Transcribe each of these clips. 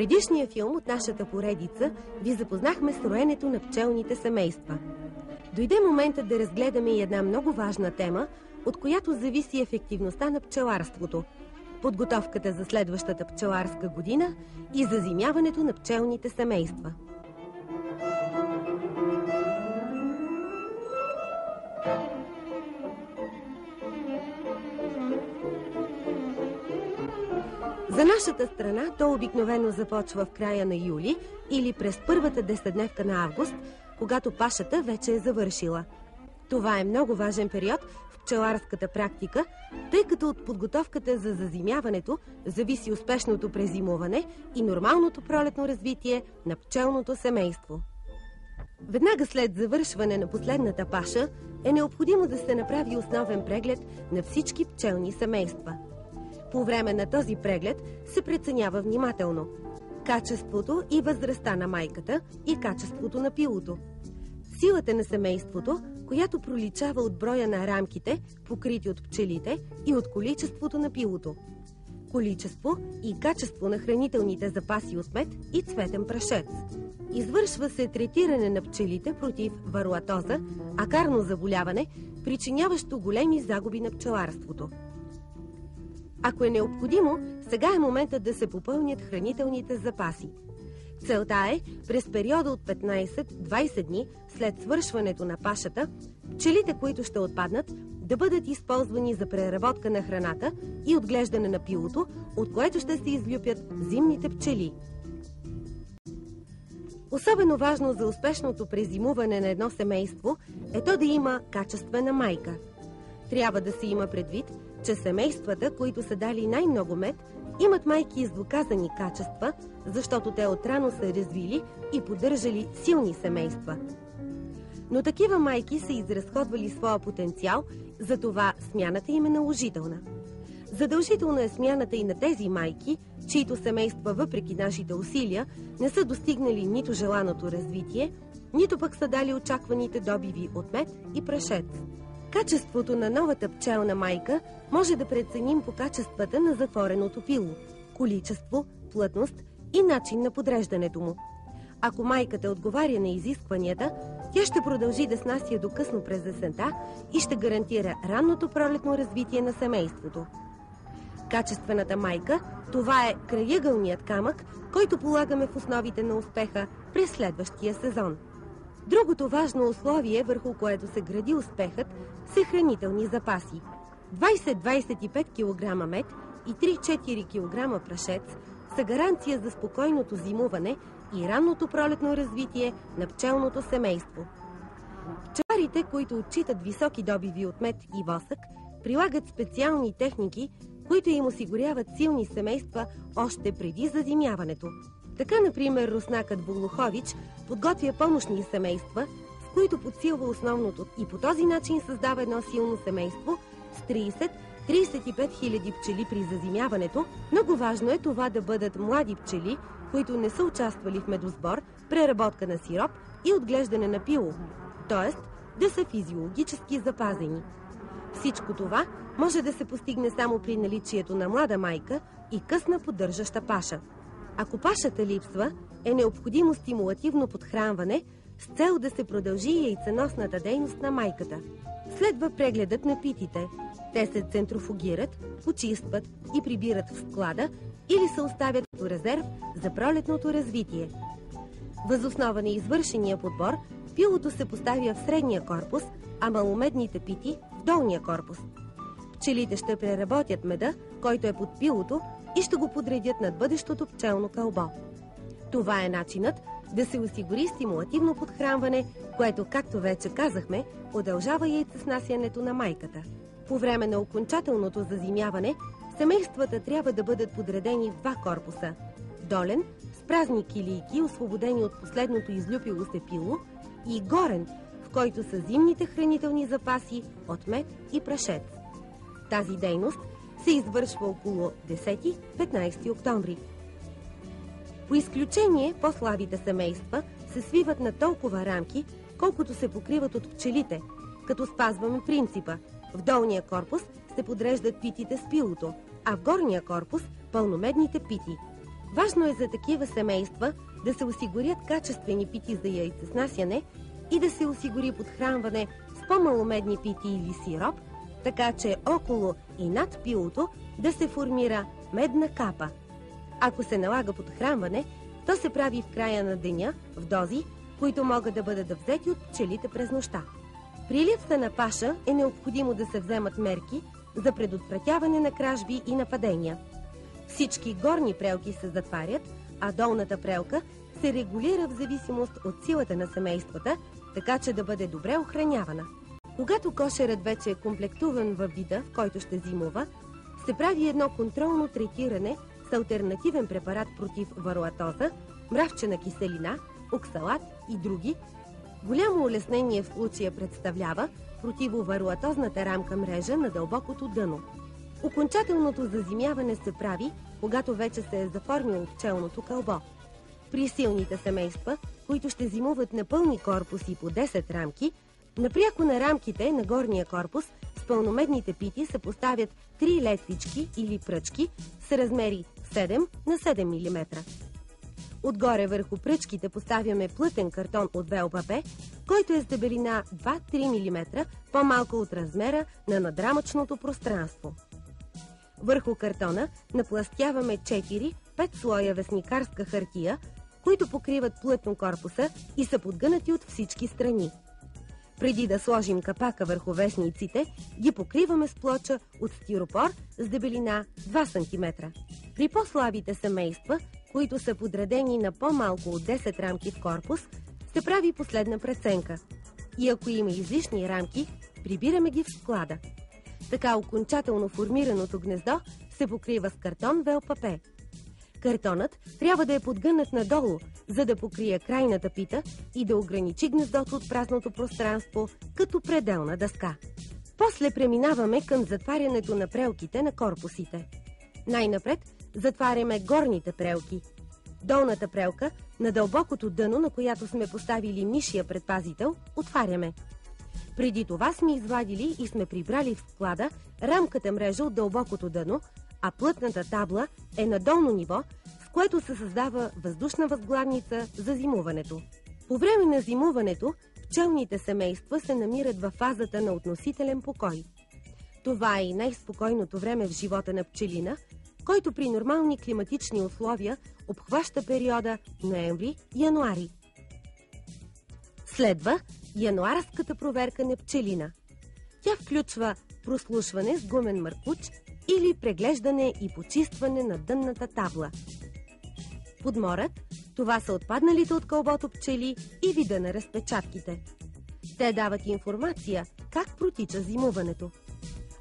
предишния филм от нашата поредица ви запознахме с роенето на пчелните семейства. Дойде моментът да разгледаме и една много важна тема, от която зависи ефективността на пчеларството – подготовката за следващата пчеларска година и зазимяването на пчелните семейства. За нашата страна то обикновено започва в края на юли или през първата 10-дневка на август, когато пашата вече е завършила. Това е много важен период в пчеларската практика, тъй като от подготовката за зазимяването зависи успешното презимуване и нормалното пролетно развитие на пчелното семейство. Веднага след завършване на последната паша е необходимо да се направи основен преглед на всички пчелни семейства. По време на този преглед се преценява внимателно качеството и възрастта на майката и качеството на пилото, силата на семейството, която проличава от броя на рамките, покрити от пчелите, и от количеството на пилото, количество и качество на хранителните запаси от мед и цветен прашец. Извършва се третиране на пчелите против варуатоза, акарно заболяване, причиняващо големи загуби на пчеларството. Ако е необходимо, сега е моментът да се попълнят хранителните запаси. Целта е през периода от 15-20 дни след свършването на пашата, пчелите, които ще отпаднат, да бъдат използвани за преработка на храната и отглеждане на пилото, от което ще се излюпят зимните пчели. Особено важно за успешното презимуване на едно семейство е то да има качествена майка. Трябва да се има предвид, че семействата, които са дали най-много мед, имат майки с доказани качества, защото те отрано са развили и поддържали силни семейства. Но такива майки са изразходвали своя потенциал, затова смяната им е наложителна. Задължителна е смяната и на тези майки, чието семейства, въпреки нашите усилия, не са достигнали нито желаното развитие, нито пък са дали очакваните добиви от мед и прашец. Качеството на новата пчелна майка може да преценим по качествата на затвореното пило, количество, плътност и начин на подреждането му. Ако майката отговаря на изискванията, тя ще продължи да снася до късно през есента и ще гарантира ранното пролетно развитие на семейството. Качествената майка – това е краягълният камък, който полагаме в основите на успеха през следващия сезон. Другото важно условие, върху което се гради успехът, са хранителни запаси. 20-25 кг мед и 3-4 кг прашец са гаранция за спокойното зимуване и ранното пролетно развитие на пчелното семейство. Пчеларите, които отчитат високи добиви от мед и восък, прилагат специални техники, които им осигуряват силни семейства още преди зазимяването. Така, например, руснакът Волохович подготвя помощни семейства, с които подсилва основното и по този начин създава едно силно семейство с 30-35 хиляди пчели при зазимяването. Много важно е това да бъдат млади пчели, които не са участвали в медосбор, преработка на сироп и отглеждане на пило, т.е. да са физиологически запазени. Всичко това може да се постигне само при наличието на млада майка и късна поддържаща паша. Ако пашата липсва, е необходимо стимулативно подхранване с цел да се продължи яйценосната дейност на майката. Следва прегледът на питите. Те се центрофугират, почистват и прибират в склада или се оставят като резерв за пролетното развитие. Въз основа на извършения подбор, пилото се поставя в средния корпус, а маломедните пити в долния корпус. Пчелите ще преработят меда, който е под пилото, и ще го подредят над бъдещото пчелно кълбо. Това е начинът да се осигури стимулативно подхранване, което, както вече казахме, удължава яйцеснасянето на майката. По време на окончателното зазимяване, семействата трябва да бъдат подредени в два корпуса. Долен, с празни килийки, освободени от последното излюпило се пило, и горен, в който са зимните хранителни запаси от мед и прашец. Тази дейност се извършва около 10-15 октомври. По изключение, по-слабите семейства се свиват на толкова рамки, колкото се покриват от пчелите, като спазваме принципа: в долния корпус се подреждат питите с пилото, а в горния корпус – пълномедните пити. Важно е за такива семейства да се осигурят качествени пити за яйцеснасяне и да се осигури подхранване с по-маломедни пити или сироп, така че около и над пилото да се формира медна капа. Ако се налага подхранване, то се прави в края на деня в дози, които могат да бъдат взети от пчелите през нощта. При липса на паша е необходимо да се вземат мерки за предотвратяване на кражби и нападения. Всички горни прелки се затварят, а долната прелка се регулира в зависимост от силата на семействата, така че да бъде добре охранявана. Когато кошерът вече е комплектуван във вида, в който ще зимува, се прави едно контролно третиране с алтернативен препарат против варуатоза, мравчена киселина, оксалат и други. Голямо улеснение в случая представлява противоваруатозната рамка мрежа на дълбокото дъно. Окончателното зазимяване се прави, когато вече се е заформило пчелното кълбо. При силните семейства, които ще зимуват на пълни корпуси по 10 рамки, напряко на рамките на горния корпус с пълномедните пити се поставят 3 летвички или пръчки с размери 7 на 7 мм. Отгоре върху пръчките поставяме плътен картон от ВЛПП, който е с дебелина 2-3 мм, по-малко от размера на надрамъчното пространство. Върху картона напластяваме 4-5 слоя вестникарска хартия, които покриват плътно корпуса и са подгънати от всички страни. Преди да сложим капака върху вестниците, ги покриваме с плоча от стиропор с дебелина 2 см. При по-слабите семейства, които са подредени на по-малко от 10 рамки в корпус, се прави последна преценка. И ако има излишни рамки, прибираме ги в склада. Така окончателно формираното гнездо се покрива с картон ВЛПП. Картонът трябва да е подгънат надолу, за да покрие крайната пита и да ограничи гнездото от празното пространство като пределна дъска. После преминаваме към затварянето на прелките на корпусите. Най-напред затваряме горните прелки. Долната прелка, на дълбокото дъно, на която сме поставили мишия предпазител, отваряме. Преди това сме извадили и сме прибрали в склада рамката мрежа от дълбокото дъно, а плътната табла е на долно ниво, с което се създава въздушна възглавница за зимуването. По време на зимуването пчелните семейства се намират във фазата на относителен покой. Това е и най-спокойното време в живота на пчелина, който при нормални климатични условия обхваща периода ноември-януари. Следва януарската проверка на пчелина. Тя включва прослушване с гумен маркуч или преглеждане и почистване на дънната табла. Подморът – това са отпадналите от кълбото пчели и вида на разпечатките. Те дават информация как протича зимуването.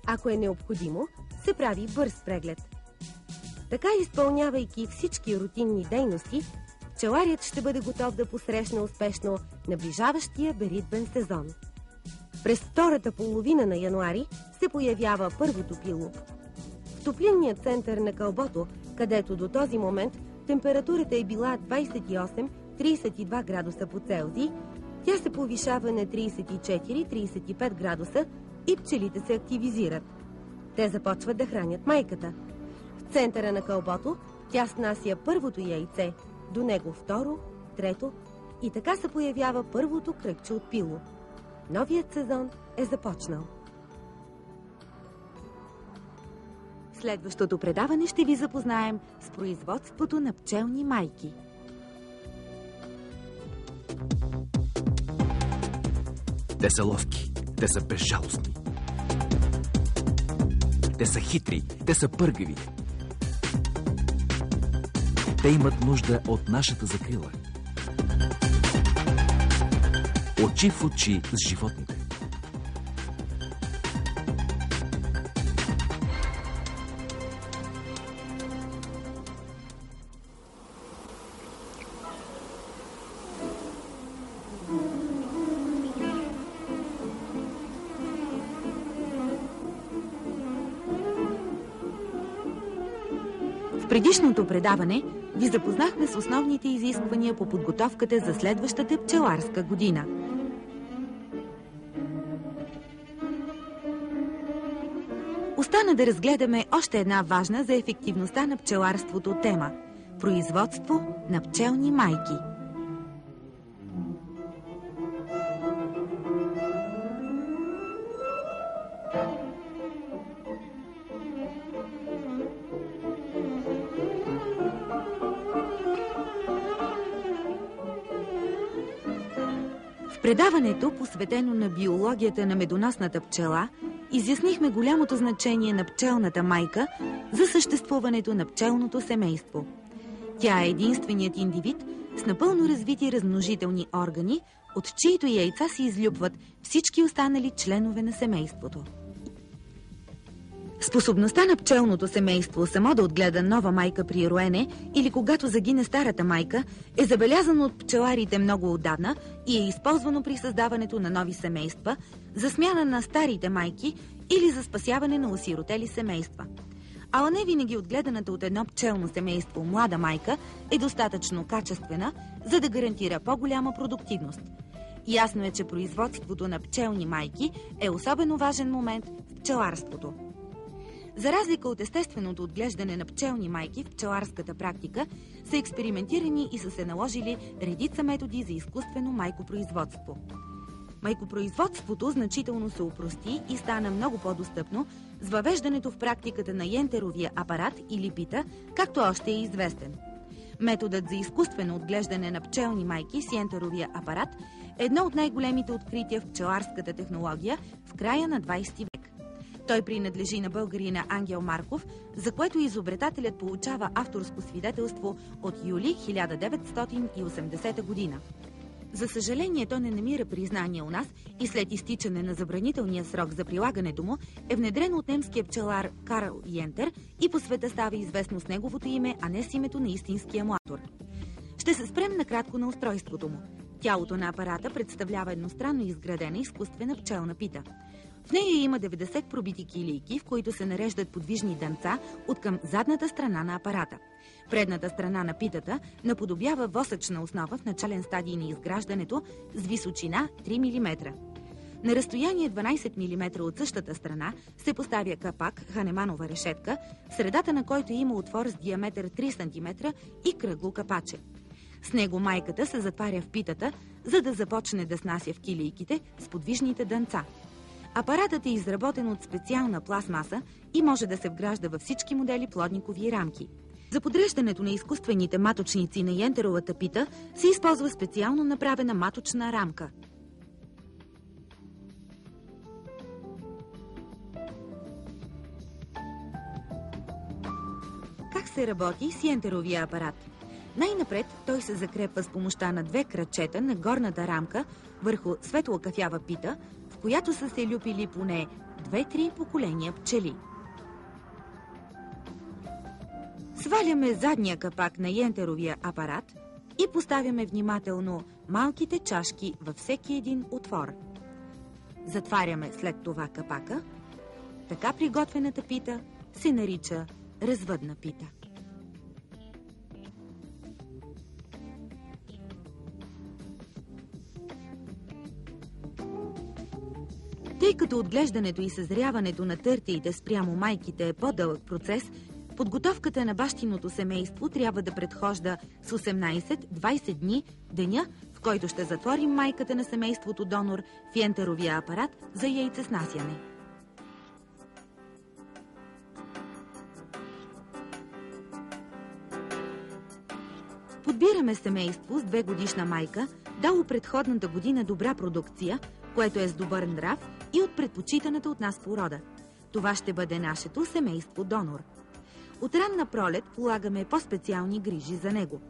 Ако е необходимо, се прави бърз преглед. Така, изпълнявайки всички рутинни дейности, пчеларят ще бъде готов да посрещне успешно наближаващия беритбен сезон. През втората половина на януари се появява първото пило. В топлинният център на кълбото, където до този момент температурата е била 28-32 градуса по Целзий, тя се повишава на 34-35 градуса и пчелите се активизират. Те започват да хранят майката. В центъра на кълбото тя снася първото яйце, до него второ, трето и така се появява първото кръгче от пило. Новият сезон е започнал. В следващото предаване ще ви запознаем с производството на пчелни майки. Те са ловки, те са безжалостни. Те са хитри, те са пъргави. Те имат нужда от нашата закрила. Очи в очи с животните. В предишното предаване ви запознахме с основните изисквания по подготовката за следващата пчеларска година. Остана да разгледаме още една важна за ефективността на пчеларството тема – Производство на пчелни майки. В предаването, посветено на биологията на медоносната пчела, изяснихме голямото значение на пчелната майка за съществуването на пчелното семейство. Тя е единственият индивид с напълно развити размножителни органи, от чието яйца се излюпват всички останали членове на семейството. Способността на пчелното семейство само да отгледа нова майка при роене или когато загине старата майка е забелязано от пчеларите много отдавна и е използвано при създаването на нови семейства, за смяна на старите майки или за спасяване на осиротели семейства. Ала не винаги отгледаната от едно пчелно семейство млада майка е достатъчно качествена, за да гарантира по-голяма продуктивност. Ясно е, че производството на пчелни майки е особено важен момент в пчеларството. За разлика от естественото отглеждане на пчелни майки в пчеларската практика, са експериментирани и са се наложили редица методи за изкуствено майкопроизводство. Майкопроизводството значително се опрости и стана много по-достъпно с въвеждането в практиката на йентеровия апарат или пита, както още е известен. Методът за изкуствено отглеждане на пчелни майки с йентеровия апарат е едно от най-големите открития в пчеларската технология в края на 20 век. Той принадлежи на българина Ангел Марков, за което изобретателят получава авторско свидетелство от юли 1980 година. За съжаление, то не намира признание у нас и след изтичане на забранителния срок за прилагането му е внедрено от немския пчелар Карл Йентер и по света става известно с неговото име, а не с името на истинския му автор. Ще се спрем накратко на устройството му. Тялото на апарата представлява едностранно изградена изкуствена пчелна пита. В нея има 90 пробити килийки, в които се нареждат подвижни дънца от към задната страна на апарата. Предната страна на питата наподобява восъчна основа в начален стадий на изграждането с височина 3 мм. На разстояние 12 мм от същата страна се поставя капак, ханеманова решетка, в средата на който има отвор с диаметър 3 см и кръгло капаче. С него майката се затваря в питата, за да започне да снася в килийките с подвижните дънца. Апаратът е изработен от специална пластмаса и може да се вгражда във всички модели плодникови рамки. За подреждането на изкуствените маточници на йентеровата пита се използва специално направена маточна рамка. Как се работи с йентеровия апарат? Най-напред той се закрепва с помощта на две крачета на горната рамка върху светло-кафява пита, в която са се люпили поне 2-3 поколения пчели. Сваляме задния капак на йентеровия апарат и поставяме внимателно малките чашки във всеки един отвор. Затваряме след това капака. Така приготвената пита се нарича развъдна пита. Тъй като отглеждането и съзряването на търтеите спрямо майките е по-дълъг процес, подготовката на бащиното семейство трябва да предхожда с 18-20 дни деня, в който ще затворим майката на семейството донор в йентеровия апарат за яйцеснасяне. Подбираме семейство с 2-годишна майка, дало предходната година добра продукция, което е с добър нрав и от предпочитаната от нас порода. Това ще бъде нашето семейство донор. От ранна пролет полагаме по-специални грижи за него.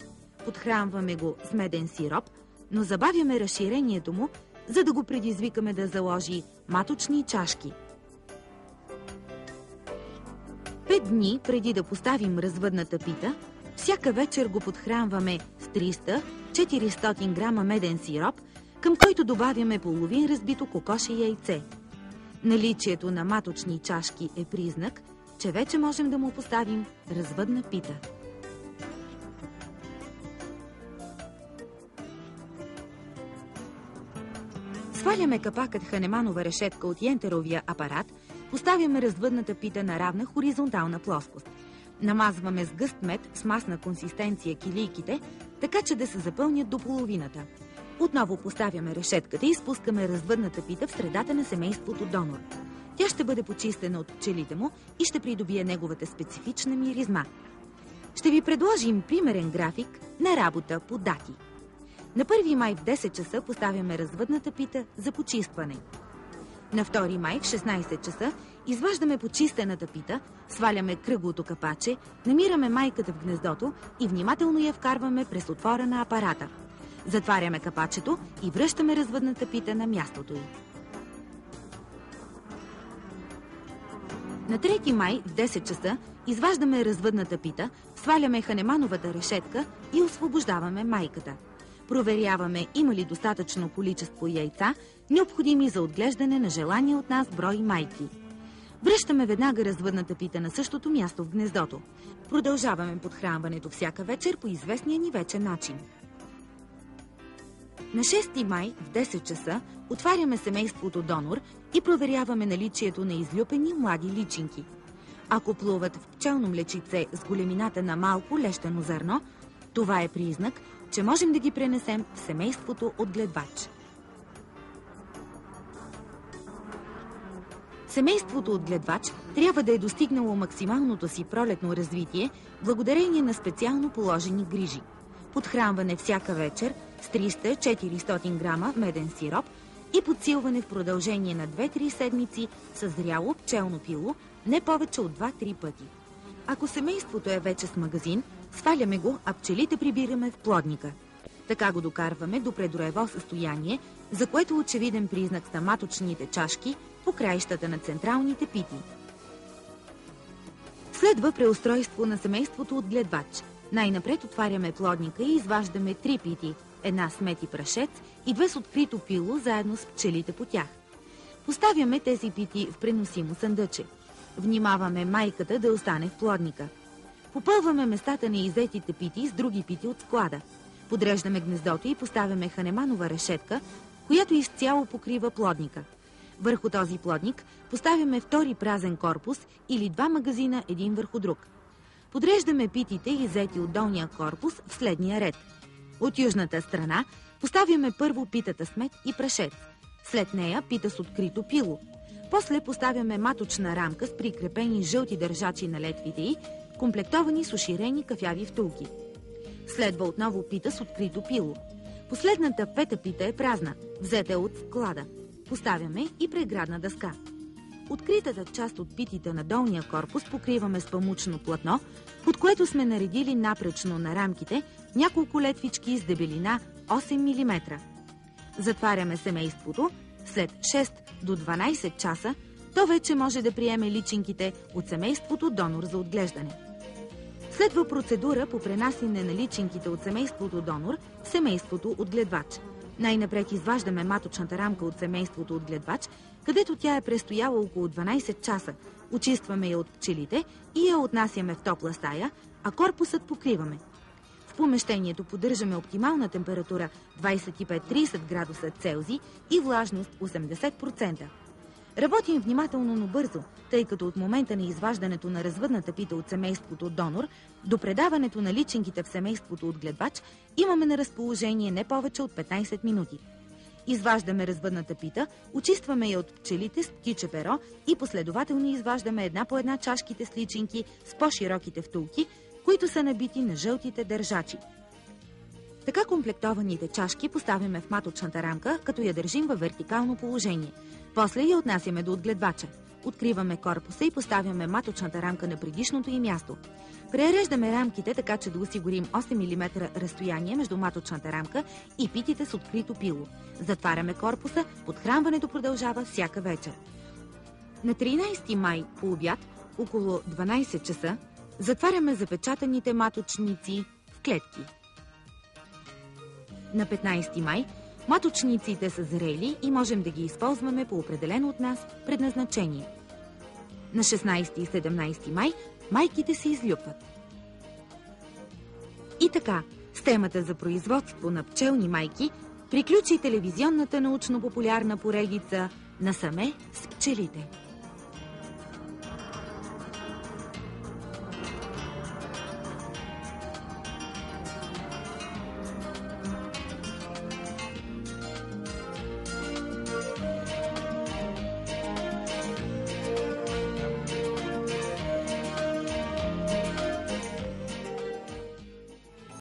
Подхранваме го с меден сироп, но забавяме разширението му, за да го предизвикаме да заложи маточни чашки. 5 дни преди да поставим развъдната пита, всяка вечер го подхранваме с 300-400 грама меден сироп, към който добавяме половин разбито кокоше яйце. Наличието на маточни чашки е признак, че вече можем да му поставим развъдна пита. Сваляме капакът ханеманова решетка от йентеровия апарат, поставяме развъдната пита на равна хоризонтална плоскост. Намазваме с гъст мед с масна консистенция килийките, така че да се запълнят до половината. Отново поставяме решетката и спускаме развъдната пита в средата на семейството донор. Тя ще бъде почистена от пчелите му и ще придобие неговата специфична миризма. Ще ви предложим примерен график на работа по дати. На 1 май в 10 часа поставяме развъдната пита за почистване. На 2 май в 16 часа изваждаме почистената пита, сваляме кръглото капаче, намираме майката в гнездото и внимателно я вкарваме през отвора на апарата. Затваряме капачето и връщаме развъдната пита на мястото й. На 3 май в 10 часа изваждаме развъдната пита, сваляме ханемановата решетка и освобождаваме майката. Проверяваме има ли достатъчно количество яйца, необходими за отглеждане на желания от нас брой майки. Връщаме веднага развъдната пита на същото място в гнездото. Продължаваме подхранването всяка вечер по известния ни вече начин. На 6 май в 10 часа отваряме семейството донор и проверяваме наличието на излюпени млади личинки. Ако плуват в пчелно млечице с големината на малко лещено зърно, това е признак, че можем да ги пренесем в семейството отгледвач. Семейството отгледвач трябва да е достигнало максималното си пролетно развитие благодарение на специално положени грижи. Подхранване всяка вечер с 300-400 грама меден сироп и подсилване в продължение на 2-3 седмици с зряло пчелно пило не повече от 2-3 пъти. Ако семейството е вече с магазин, сваляме го, а пчелите прибираме в плодника. Така го докарваме до предроево състояние, за което очевиден признак са маточните чашки по краищата на централните пити. Следва преустройство на семейството отгледвач. Най-напред отваряме плодника и изваждаме 3 пити, една с мед и прашец и 2 с открито пило заедно с пчелите по тях. Поставяме тези пити в преносимо съндъче. Внимаваме майката да остане в плодника. Попълваме местата на иззетите пити с други пити от склада. Подреждаме гнездото и поставяме ханеманова решетка, която изцяло покрива плодника. Върху този плодник поставяме втори празен корпус или 2 магазина един върху друг. Подреждаме питите, иззети от долния корпус, в следния ред. От южната страна поставяме първо питата с мед и прашец. След нея пита с открито пило. После поставяме маточна рамка с прикрепени жълти държачи на летвите й, комплектовани с уширени кафяви втулки. Следва отново пита с открито пило. Последната 5-та пита е празна, взета от склада. Поставяме и преградна дъска. Откритата част от питите на долния корпус покриваме с памучно платно, под което сме наредили напречно на рамките няколко летвички с дебелина 8 мм. Затваряме семейството. След 6 до 12 часа то вече може да приеме личинките от семейството донор за отглеждане. Следва процедура по пренасене на личинките от семейството донор в семейството отгледвач. Най-напред изваждаме маточната рамка от семейството отгледвач, където тя е престояла около 12 часа. Очистваме я от пчелите и я отнасяме в топла стая, а корпусът покриваме. В помещението поддържаме оптимална температура 25-30 градуса Целзий и влажност 80%. Работим внимателно, но бързо, тъй като от момента на изваждането на развъдната пита от семейството донор до предаването на личинките в семейството отгледвач имаме на разположение не повече от 15 минути. Изваждаме развъдната пита, очистваме я от пчелите с птиче перо и последователно изваждаме една по една чашките с личинки с по-широките втулки, които са набити на жълтите държачи. Така комплектованите чашки поставяме в маточната рамка, като я държим във вертикално положение. После я отнасяме до отгледвача. Откриваме корпуса и поставяме маточната рамка на предишното й място. Пререждаме рамките, така че да осигурим 8 мм разстояние между маточната рамка и питите с открито пило. Затваряме корпуса, подхранването продължава всяка вечер. На 13 май по обяд, около 12 часа, затваряме запечатаните маточници в клетки. На 15 май маточниците са зрели и можем да ги използваме по определено от нас предназначение. На 16 и 17 май майките се излюпват. И така, с темата за производство на пчелни майки приключи телевизионната научно-популярна поредица "Насаме с пчелите".